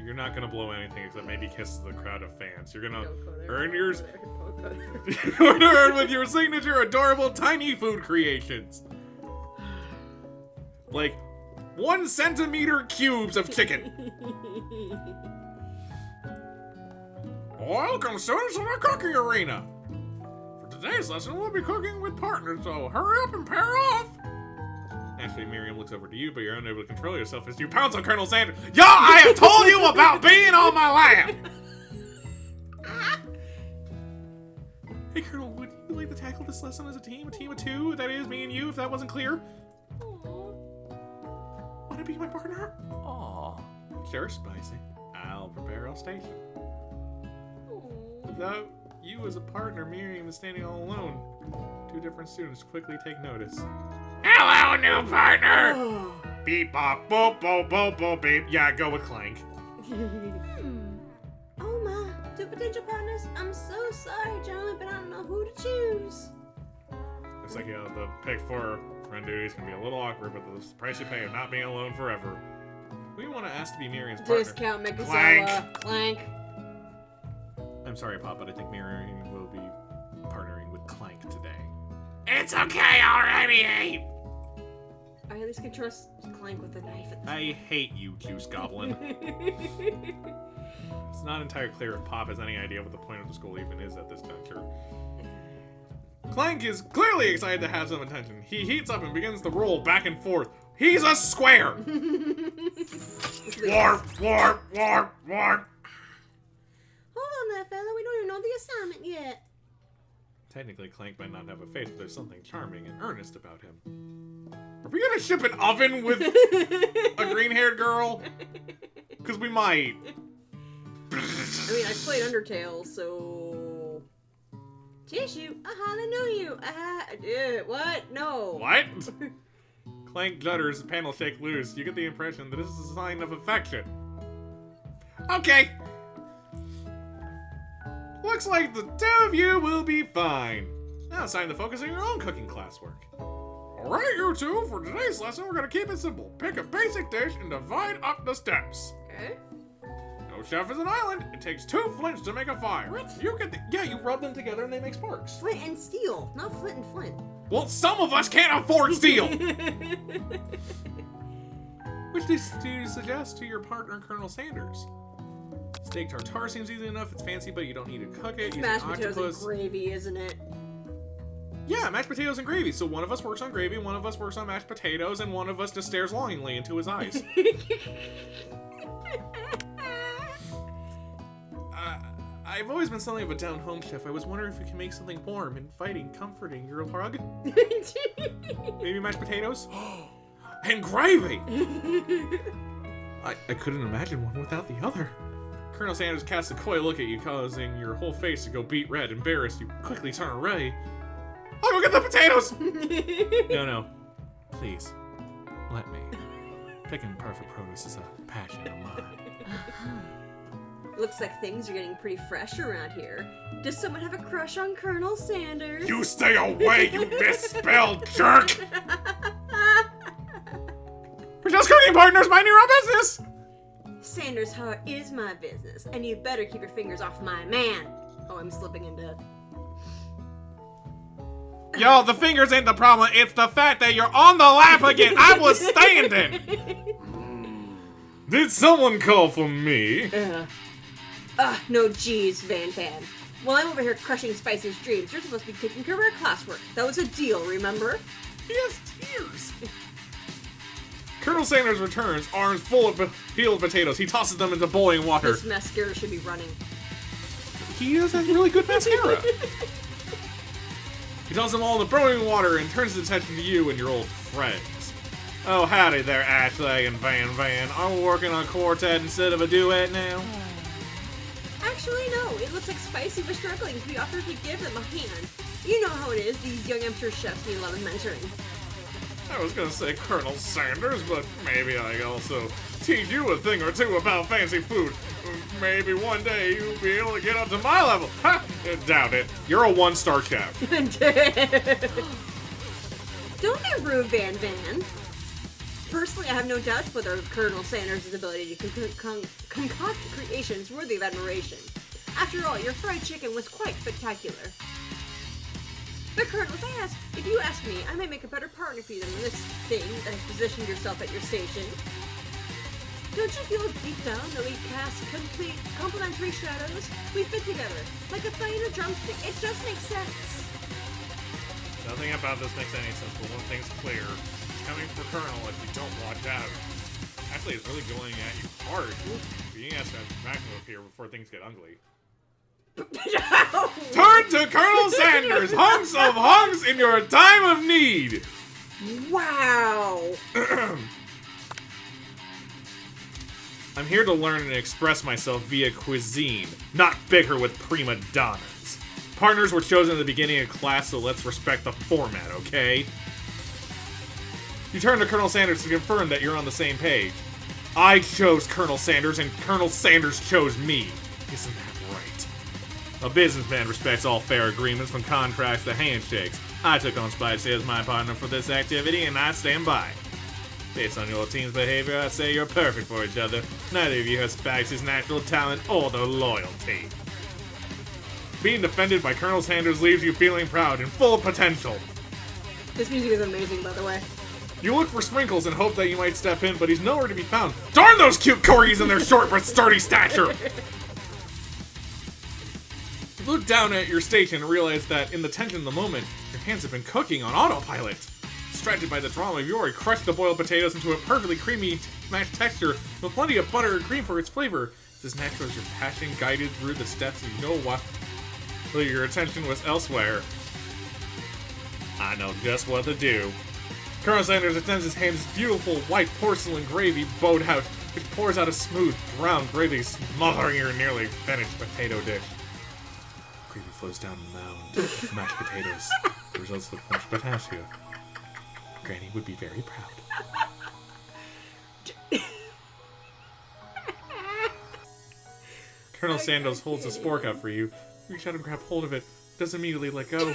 You're not gonna blow anything except maybe kiss the crowd of fans. You're gonna Don't go there. earn Don't yours. go there. Don't go there. You're gonna earn with your signature adorable tiny food creations. Like 1 centimeter cubes of chicken. Welcome, students, to the cooking arena. For today's lesson, we'll be cooking with partners, so hurry up and pair off. Actually, Miriam looks over to you, but you're unable to control yourself as you pounce on Colonel Sanders. Yo, I have told you about being on my lap! Hey, Colonel, would you like to tackle this lesson as a team of two? That is, me and you, if that wasn't clear. Want to be my partner? Aw. Sure, Spicy. I'll prepare our station. Without you as a partner, Miriam is standing all alone. 2 different students quickly take notice. Hello, new partner! Beep, bop, boop, boop, boop, boop, beep. Yeah, go with Clank. Oh my, 2 potential partners. I'm so sorry, gentlemen, but I don't know who to choose. Looks like the pick for run duty is going to be a little awkward, but the price you pay of not being alone forever. Who do you want to ask to be Miriam's partner? Discount Mikasawa. Clank! Clank. I'm sorry, Pop, but I think Miriam will be partnering with Clank today. It's okay already! I at least can trust Clank with a knife. I hate you, Juice Goblin. It's not entirely clear if Pop has any idea what the point of the school even is at this juncture. Clank is clearly excited to have some attention. He heats up and begins to roll back and forth. He's a square! Warp, warp, warp, warp! Hold on there, fella. We don't even know the assignment yet. Technically, Clank might not have a face, but there's something charming and earnest about him. Are we gonna ship an oven with a green-haired girl? Because we might. I mean, I played Undertale, so... Tissue, I hardly knew you. What? No. What? Clank judders, panel shake loose. You get the impression that this is a sign of affection. Okay. Looks like the 2 of you will be fine. Now it's time to focus on your own cooking classwork. Alright, you 2, for today's lesson, we're gonna keep it simple. Pick a basic dish and divide up the steps. Okay. No chef is an island. It takes 2 flints to make a fire. What? You get yeah, you rub them together and they make sparks. Flint and steel, not flint and flint. Well, some of us can't afford steel! Which dish do you suggest to your partner, Colonel Sanders? Steak tartare seems easy enough. It's fancy, but you don't need to cook it. It's Use mashed an potatoes octopus. and gravy, isn't it? Yeah, mashed potatoes and gravy. So one of us works on gravy, one of us works on mashed potatoes, and one of us just stares longingly into his eyes. I've always been something of a down-home chef. I was wondering if we can make something warm, inviting, comforting. Your hug? Maybe mashed potatoes? And gravy! I couldn't imagine one without the other. Colonel Sanders casts a coy look at you, causing your whole face to go beet red. Embarrassed, you quickly turn away. I'll go get the potatoes! No. Please, let me. Picking perfect produce is a passion of mine. Looks like things are getting pretty fresh around here. Does someone have a crush on Colonel Sanders? You stay away, you misspelled jerk! We're just cooking partners, mind your own business! Sanders' heart is my business, and you better keep your fingers off my man. Oh, I'm slipping into... Yo, the fingers ain't the problem, it's the fact that you're on the lap again! I was standing! Did someone call for me? No geez, Van Van. While I'm over here crushing Spicy's dreams, you're supposed to be taking care of our classwork. That was a deal, remember? He has tears. Colonel Sanders returns, arms full of peeled potatoes. He tosses them into boiling water. This mascara should be running. He does have really good mascara. He tosses them all in the boiling water and turns his attention to you and your old friends. Oh, howdy there, Ashley and Van Van. Are we working on a quartet instead of a duet now? Actually, no. It looks like Spicy was struggling, so we offered to give them a hand. You know how it is. These young amateur chefs need a lot of mentoring. I was gonna say Colonel Sanders, but maybe I also teach you a thing or two about fancy food. Maybe one day you'll be able to get up to my level. Ha! Doubt it. You're a 1-star chef. Don't be rude, Van Van. Personally, I have no doubts whether Colonel Sanders' ability to concoct creations worthy of admiration. After all, your fried chicken was quite spectacular. But Colonel, if you ask me, I may make a better partner for you than this thing that has positioned yourself at your station. Don't you feel deep down that we cast complete complementary shadows? We fit together, like a thigh and a drumstick. It just makes sense. Nothing about this makes any sense, but one thing's clear. It's coming for Colonel if you don't watch out. Actually, it's really going at you hard. Being asked to back up here before things get ugly. Turn to Colonel Sanders, hunks of hunks in your time of need. Wow. I'm here to learn and express myself via cuisine, not bicker with prima donnas. Partners were chosen at the beginning of class, so let's respect the format, okay? You turn to Colonel Sanders to confirm that you're on the same page. I chose Colonel Sanders, and Colonel Sanders chose me. Isn't that right? A businessman respects all fair agreements, from contracts to handshakes. I took on Spicy as my partner for this activity, and I stand by. Based on your team's behavior, I say you're perfect for each other. Neither of you has Spicy's natural talent or the loyalty. Being defended by Colonel Sanders leaves you feeling proud and full of potential. This music is amazing, by the way. You look for Sprinkles and hope that you might step in, but he's nowhere to be found. Darn those cute corgis and their short but sturdy stature! You look down at your station and realize that in the tension of the moment, your hands have been cooking on autopilot. Distracted by the drama, you've already crushed the boiled potatoes into a perfectly creamy mashed texture with plenty of butter and cream for its flavor. It's as natural as your passion guided through the steps you know while your attention was elsewhere. I know just what to do. Colonel Sanders extends his hand his beautiful white porcelain gravy boathouse, which pours out a smooth brown gravy, smothering your nearly finished potato dish. Gravy flows down a mound of mashed potatoes. The results look much potassium. Granny would be very proud. Colonel Sanders holds a spork out for you. Reach out and grab hold of it. Does immediately let go.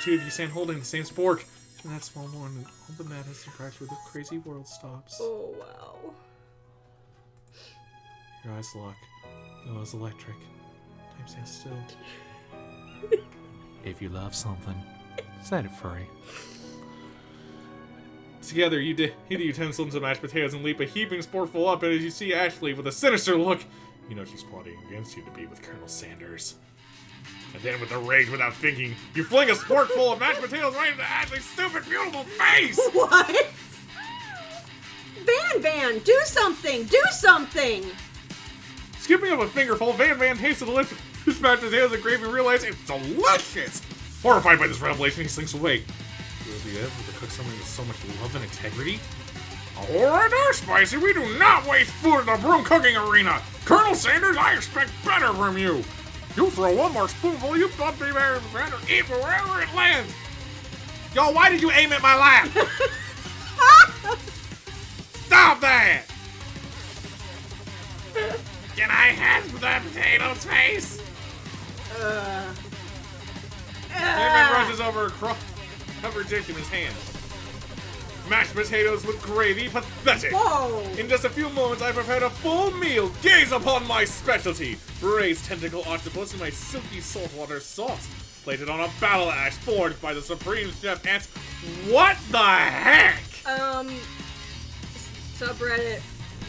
Two of you stand holding the same spork. In that small moment, all the madness and pressure of the crazy world stops. Oh, wow. Your eyes lock. It was electric. Time stands still. If you love something, set it free. Together, you heat the utensils into mashed potatoes and leap a heaping sporkful up, and as you see Ashley with a sinister look, you know she's plotting against you to be with Colonel Sanders. And then, with a rage without thinking, you fling a sporkful of mashed potatoes right into Ashley's stupid, beautiful face! What? Van, do something! Do something! Skipping up a fingerful, Van tastes the delicious mashed potatoes and gravy and realizes it's delicious! Horrified by this revelation, he slinks away. Will you ever to cook something with so much love and integrity? Alright there, Spicy, we do not waste food in the broom cooking arena! Colonel Sanders, I expect better from you! You throw one more spoonful, you thought be very better, eat wherever it lands! Yo, why did you aim at my lap? Stop that! Can I have the potato's face? Van rushes over a covered dish in his hand. Mashed potatoes with gravy, pathetic! Whoa! In just a few moments, I prepared a full meal. Gaze upon my specialty! Braised tentacle octopus in my silky saltwater sauce. Plated on a battle ash forged by the supreme chef Ants. What the heck? Subreddit,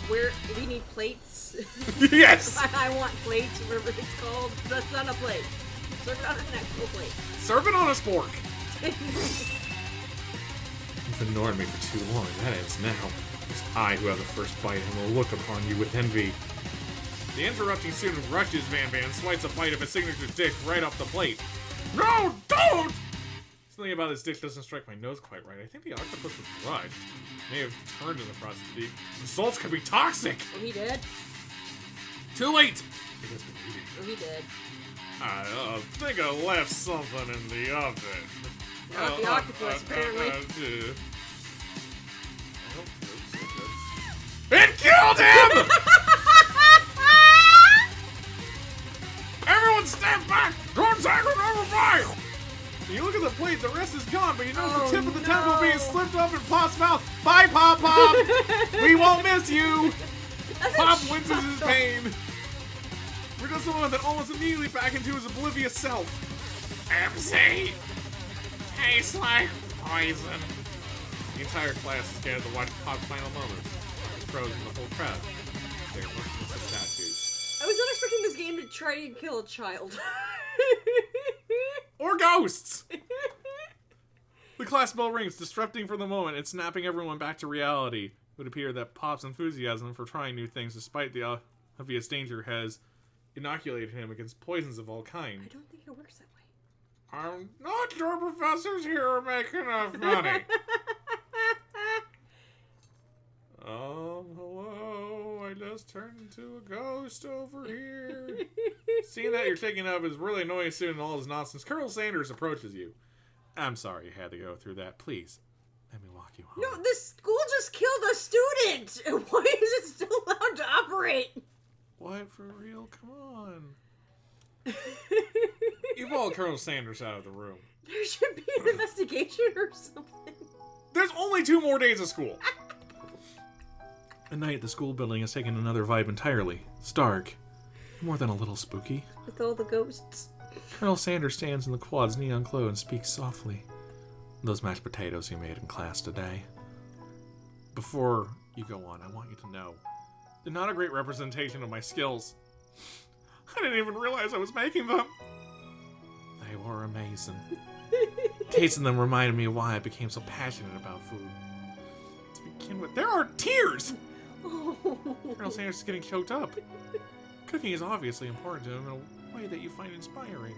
where we need plates. Yes! I want plates, whatever it's called. That's not a plate. Serve it on an actual plate. Serve it on a spork. You've ignored me for too long. That ends now. It's I who have the first bite and will look upon you with envy. The interrupting student rushes Van and swipes a bite of his signature dish right off the plate. No, don't! Something about this dish doesn't strike my nose quite right. I think the octopus was rushed. May have turned in the process. The results could be toxic! Oh, he did? Too late! It has been eaten. Oh, he did. I think I left something in the oven. Not the octopus, apparently. It killed him! Everyone stand back! Don't take another bite! You look at the plate, the rest is gone, but you notice the tip of the tentacle being slipped up in Pop's mouth. Bye, Pop Pop! We won't miss you! Pop winces his pain. We're just a moment that almost immediately back into his oblivious self. MC! Tastes like poison. The entire class is scared to watch Pop's final moments. Pros and the whole crowd. They're motionless as statues. I was not expecting this game to try and kill a child. Or ghosts! The class bell rings, disrupting for the moment and snapping everyone back to reality. It would appear that Pop's enthusiasm for trying new things despite the obvious danger has inoculated him against poisons of all kind. I don't think it works that way. I'm not sure professors here are making enough money. Hello, I just turned into a ghost over here. Seeing that you're taking up is really annoying student and all his nonsense, Colonel Sanders approaches you. I'm sorry you had to go through that. Please, let me walk you home. No, this school just killed a student! Why is it still allowed to operate? What, for real? Come on. You followed Colonel Sanders out of the room. There should be an investigation or something. There's only 2 more days of school. At night, the school building has taken another vibe entirely. It's dark. More than a little spooky. With all the ghosts. Colonel Sanders stands in the quad's neon glow and speaks softly. Those mashed potatoes you made in class today. Before you go on, I want you to know, they're not a great representation of my skills. I didn't even realize I was making them. They were amazing. Tasting them reminded me of why I became so passionate about food. To begin with, there are tears! Colonel Sanders is getting choked up. Cooking is obviously important to him in a way that you find inspiring.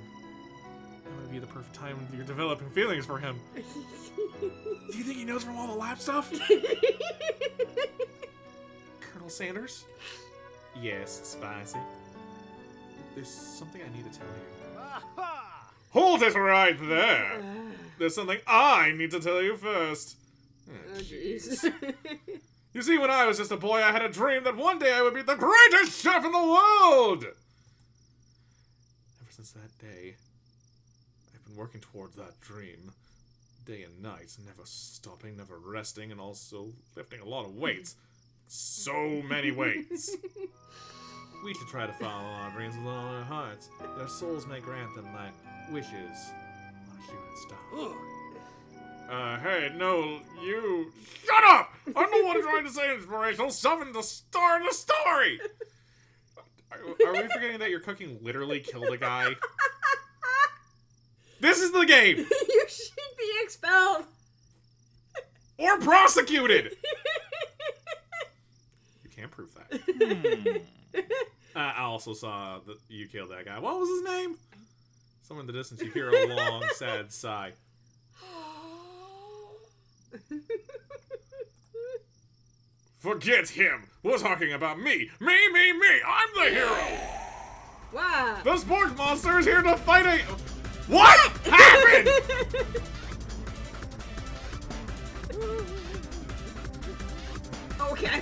That would be the perfect time you're developing feelings for him. Do you think he knows from all the lab stuff? Colonel Sanders? Yes, Spicy. There's something I need to tell you. Hold it right there! There's something I need to tell you first. Oh, jeez. You see, when I was just a boy, I had a dream that one day I would be the greatest chef in the world! Ever since that day, I've been working towards that dream. Day and night, never stopping, never resting, and also lifting a lot of weights. So many weights. We should try to follow our dreams with all our hearts. Their souls may grant them like wishes on a shooting star. Hey, no, you... Shut up! I'm the one trying to say inspirational stuff and to start the story! Are we forgetting that your cooking literally killed a guy? This is the game! You should be expelled! Or prosecuted! You can't prove that. I also saw that you killed that guy. What was his name? Somewhere in the distance you hear a long, sad sigh. Forget him! We're talking about me! Me! I'm the hero! Wow. The sports monster is here to fight a... What happened?! Okay,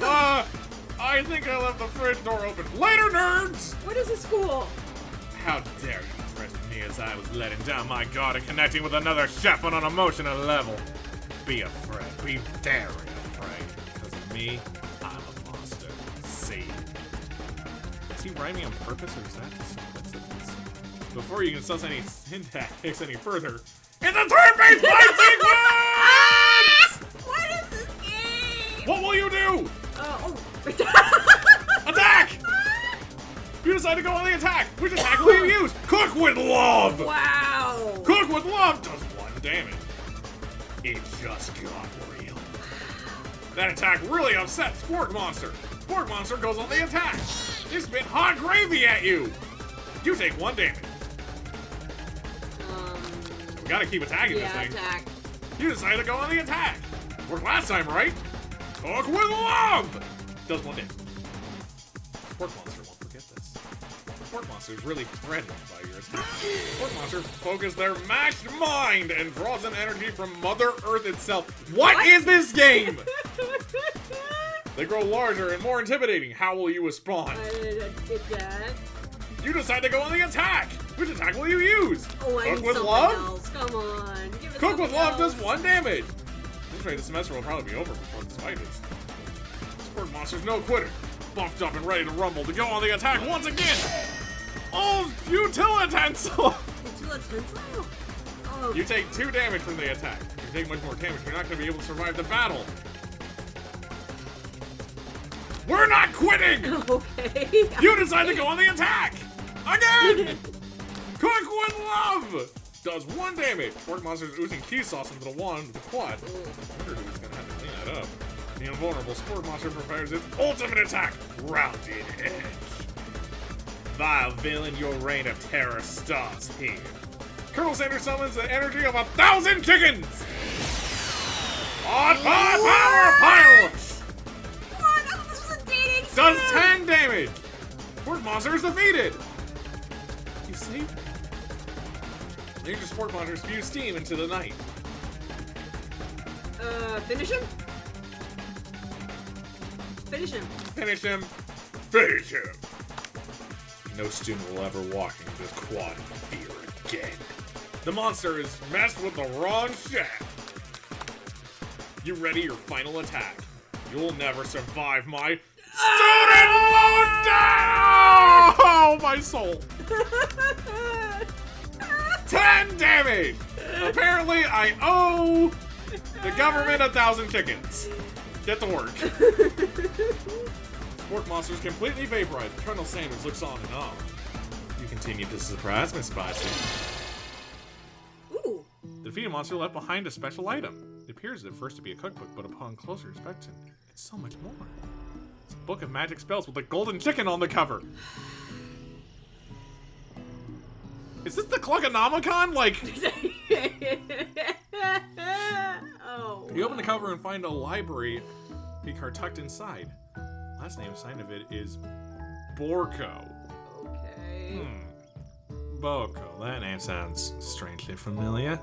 I think I left the fridge door open. Later, nerds! What is a school? How dare you threaten me as I was letting down my guard and connecting with another chef on an emotional level. Be afraid. Be very afraid. Because of me, I'm a monster. See? Is he rhyming on purpose or is that just coincidence? Before you can suss any syntax any further, it's a turn-based fight sequence! What is this game? What will you do? Oh. Attack! You decide to go on the attack. Which attack will you use? Cook with love! Wow! Cook with love does 1 damage. It just got real. That attack really upset Spork Monster. Spork Monster goes on the attack. They spit hot gravy at you. You take 1 damage. We gotta keep attacking this thing. Attack. You decided to go on the attack. Worked last time, right? Cook with love! Does 1 damage. Spork Monster won't forget this. Spork Monster is really threatened by your attack. Spork Monster focus their mashed mind and draws in energy from Mother Earth itself. What is this game? They grow larger and more intimidating. How will you respond? You decide to go on the attack. Which attack will you use? Oh, I Cook need with something love? else. Come on. Cook with Love does 1 damage. This rate, the semester will probably be over before this fight is. Sport Monster's no quitter. Buffed up and ready to rumble to go on the attack once again. Oh, Utilitensile! Utilitensile? Oh. You take 2 damage from the attack. If you take much more damage, you're not going to be able to survive the battle. We're not quitting! Okay. You decide to go on the attack! Again! Cook with Love! Does 1 damage. Sport Monster's oozing key sauce into the quad. I wonder who's going to have to clean that up. The invulnerable Sport Monster prepares its ultimate attack, Rounded Edge. Vile villain, your reign of terror starts here. Colonel Sanders summons the energy of 1,000 chickens! On power pile! What? I thought this was a dating sim! Does 10 damage! Sport Monster is defeated! You see? Major Sport Monster spews steam into the night. Finish him? Finish him. Finish him. Finish him! No student will ever walk into this quad in fear again. The monster is messed with the wrong shaft. You ready your final attack? You'll never survive my student loan debt! Oh, my soul. 10 damage! Apparently, I owe the government 1,000 chickens. Get to work. Sport Monster's completely vaporized. Colonel Sanders looks on in awe. You continue to surprise Miss Spicy. Ooh. The defeated monster left behind a special item. It appears at first to be a cookbook, but upon closer inspection, it's so much more. It's a book of magic spells with a golden chicken on the cover. Is this the Cluckonomicon? Like... Oh. You open the cover and find a library card tucked inside. Last name sign of it is Borko. Okay. Borko. That name sounds strangely familiar.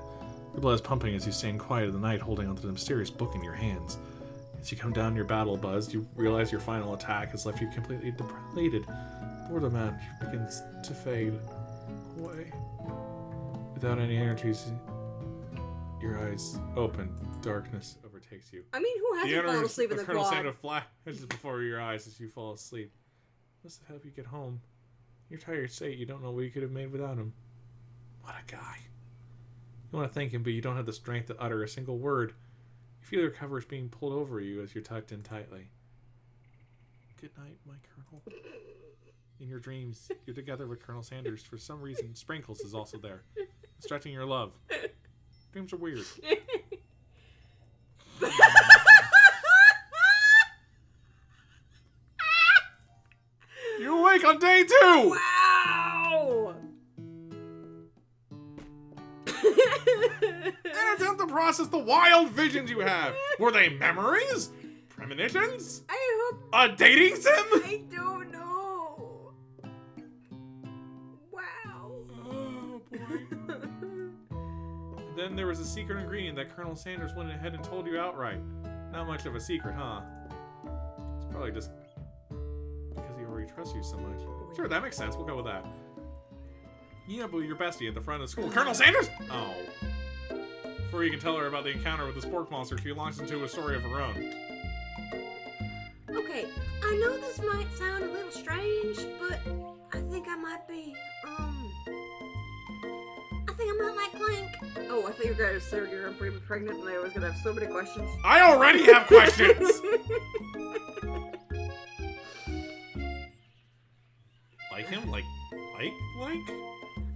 Your blood is pumping as you stand quiet in the night, holding onto the mysterious book in your hands. As you come down your battle buzz, you realize your final attack has left you completely depleted. Boredom man begins to fade away. Without any energies, your eyes open. Darkness overtakes you. I mean, who hasn't fallen asleep in the Colonel quad? Sanders flashes before your eyes as you fall asleep. What's to help you get home? Your tired state, you don't know what you could have made without him. What a guy. You want to thank him, but you don't have the strength to utter a single word. You feel your covers being pulled over you as you're tucked in tightly. Good night, my Colonel. In your dreams, you're together with Colonel Sanders. For some reason, Sprinkles is also there, stretching your love. Dreams are weird. You awake on day 2! Wow! And attempt to process the wild visions you have. Were they memories? Premonitions? I hope... A dating sim? I don't know. Wow. Oh, boy. Then there was a secret ingredient that Colonel Sanders went ahead and told you outright. Not much of a secret, huh? It's probably just because he already trusts you so much. Sure, that makes sense. We'll go with that. Yeah, but your bestie at the front of the school. Colonel Sanders? Oh. Before you can tell her about the encounter with the Spork Monster, she launched into a story of her own. Okay, I know this might sound a little strange, but I think I might be, I think I might like Clank. Oh, I thought you guys said you're pregnant and I was gonna have so many questions. I already have questions! Like him? Like?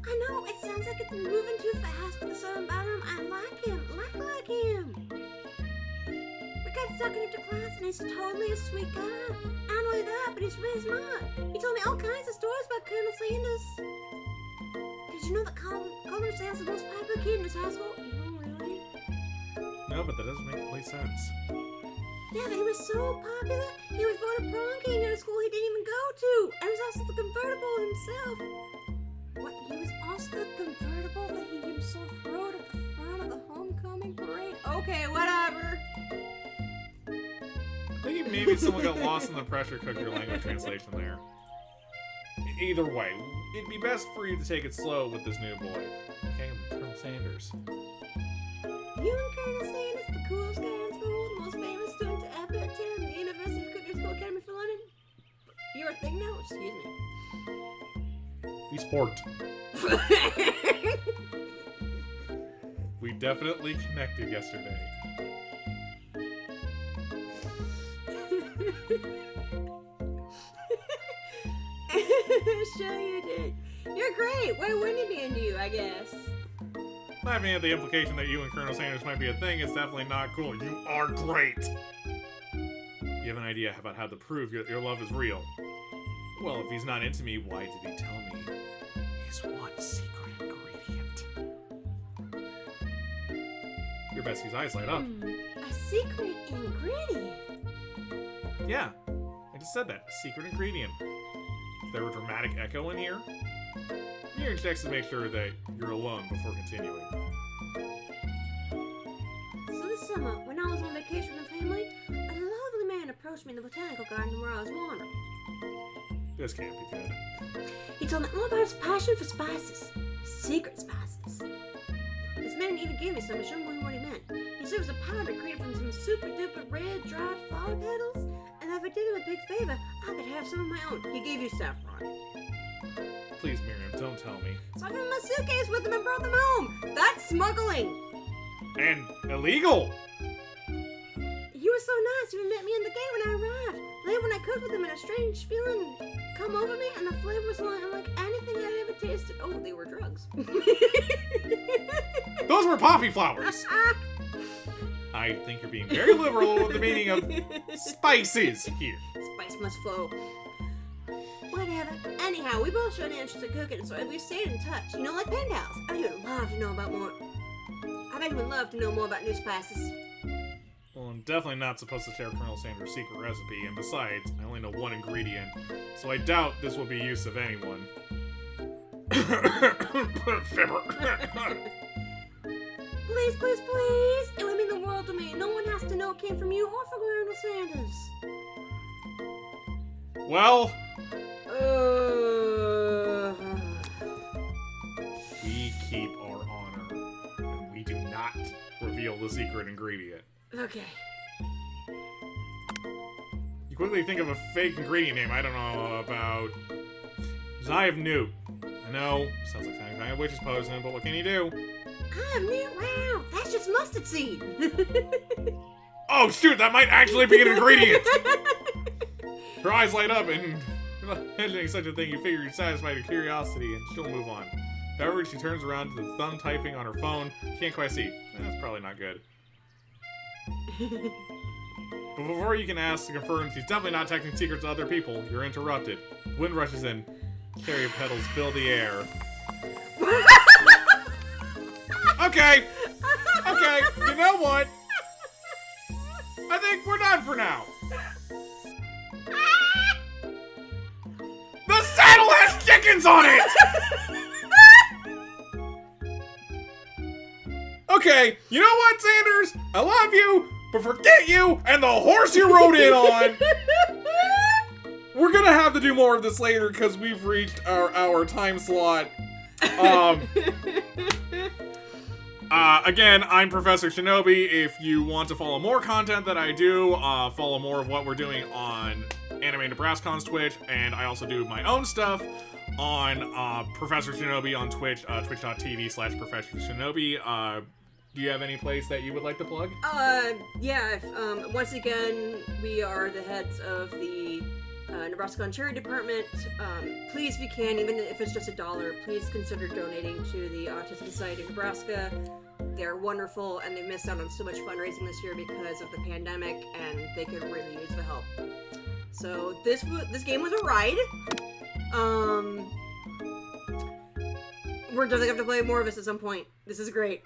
I know, it sounds like it's moving too fast with the sun about him. I like him. Like him. We got stuck into class and he's totally a sweet guy. Not only that, but he's really smart. He told me all kinds of stories about Colonel Sanders. Did you know that Colonel Sanders is the most popular kid in his high school? No, really? No, but that doesn't make complete sense. Yeah, but he was so popular, he was voted prom king at a school he didn't even go to. And he was also the convertible himself. What? He was also the convertible that he himself rode at the front of the homecoming parade? Okay, whatever. I think maybe someone got lost in the pressure cooker language translation there. Either way, it'd be best for you to take it slow with this new boy. Okay, Colonel Sanders. You and Colonel Sanders, the coolest guy in school, the most famous student to ever attend the University of Cooking School Academy for London. You're a thing now? Excuse me. We sport. We definitely connected yesterday. Sure you did. You're great. Why wouldn't it be into you, I guess? Laughing at the implication that you and Colonel Sanders might be a thing is definitely not cool. You are great. You have an idea about how to prove your love is real. Well, if he's not into me, why did he tell me his one secret ingredient? Your bestie's eyes light up. A secret ingredient? Yeah, I just said that. A secret ingredient. Is there a dramatic echo in here? Your checks to make sure that you're alone before continuing. So this summer, when I was on vacation with my family, a lovely man approached me in the botanical garden where I was wandering. This can't be good. He told me all about his passion for spices. Secret spices. This man even gave me some to show me what he meant. He said it was a powder created from some super duper red dried flower petals, and if I did him a big favor, I could have some of my own. He gave you saffron. Please, Miriam, don't tell me. So I found my suitcase with them and brought them home. That's smuggling. And illegal! You were so nice. You met me in the gate when I arrived. Later when I cooked with them, and a strange feeling come over me, and the flavor was like anything I'd ever tasted. Oh, they were drugs. Those were poppy flowers! I think you're being very liberal with the meaning of spices here. Spice must flow. Whatever. Anyhow, we both showed interest in cooking, so we stayed in touch. You know, like pen pals. I bet you would love to know about more. I bet you would love to know more about new spices. Well, I'm definitely not supposed to share Colonel Sanders' secret recipe, and besides, I only know one ingredient, so I doubt this will be use of anyone. Please, please, please! It would mean the world to me. No one has to know it came from you or from Colonel Sanders. Well... We keep our honor, and we do not reveal the secret ingredient. Okay. You quickly think of a fake ingredient name I don't know about. Eye of Newt. I know, sounds like some kind of witch's poison, but what can you do? Eye of Newt? Wow, that's just mustard seed. Oh shoot, that might actually be an ingredient! Her eyes light up, and mentioning such a thing, you figure you satisfied her curiosity, and she'll move on. However, she turns around to the thumb typing on her phone. She can't quite see. That's probably not good. But before you can ask to confirm she's definitely not texting secrets to other people, you're interrupted. Wind rushes in. Cherry petals fill the air. Okay! Okay, you know what? I think we're done for now. The saddle has chickens on it! Okay, you know what, Sanders? I love you, but forget you and the horse you rode in on! We're gonna have to do more of this later because we've reached our time slot. Again, I'm Professor Shinobi. If you want to follow more content that I do, follow more of what we're doing on Anime Nebraskon's Twitch, and I also do my own stuff on Professor Shinobi on Twitch, twitch.tv/Professor Shinobi. Do you have any place that you would like to plug? Yeah, once again, we are the heads of the Nebraskon Charity Department. Please, if you can, even if it's just $1, please consider donating to the Autism Society of Nebraska. They're wonderful, and they missed out on so much fundraising this year because of the pandemic, and they could really use the help. So this game was a ride. We're definitely going to play more of this at some point. This is great.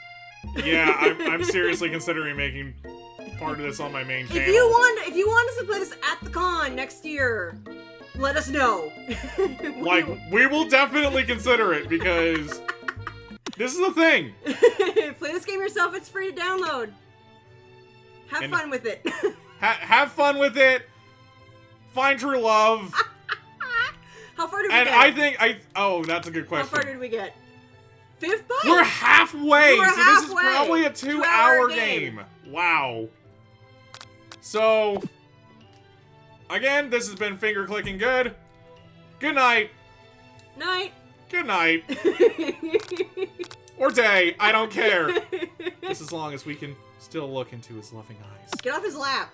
Yeah, I'm seriously considering making part of this on my main channel. If you want us to play this at the con next year, let us know. Like, we will definitely consider it, because this is the thing. Play this game yourself, it's free to download. Have fun with it. Have fun with it. Find true love. How far did we get? Oh, that's a good question. How far did we get? 5th bite. We're halfway. We're So this is halfway. probably a 2-hour 2-hour game. Wow. So, again, this has been Finger Clicking Good. Good night. Night. Good night. Or day. I don't care. Just as long as we can still look into his loving eyes. Get off his lap.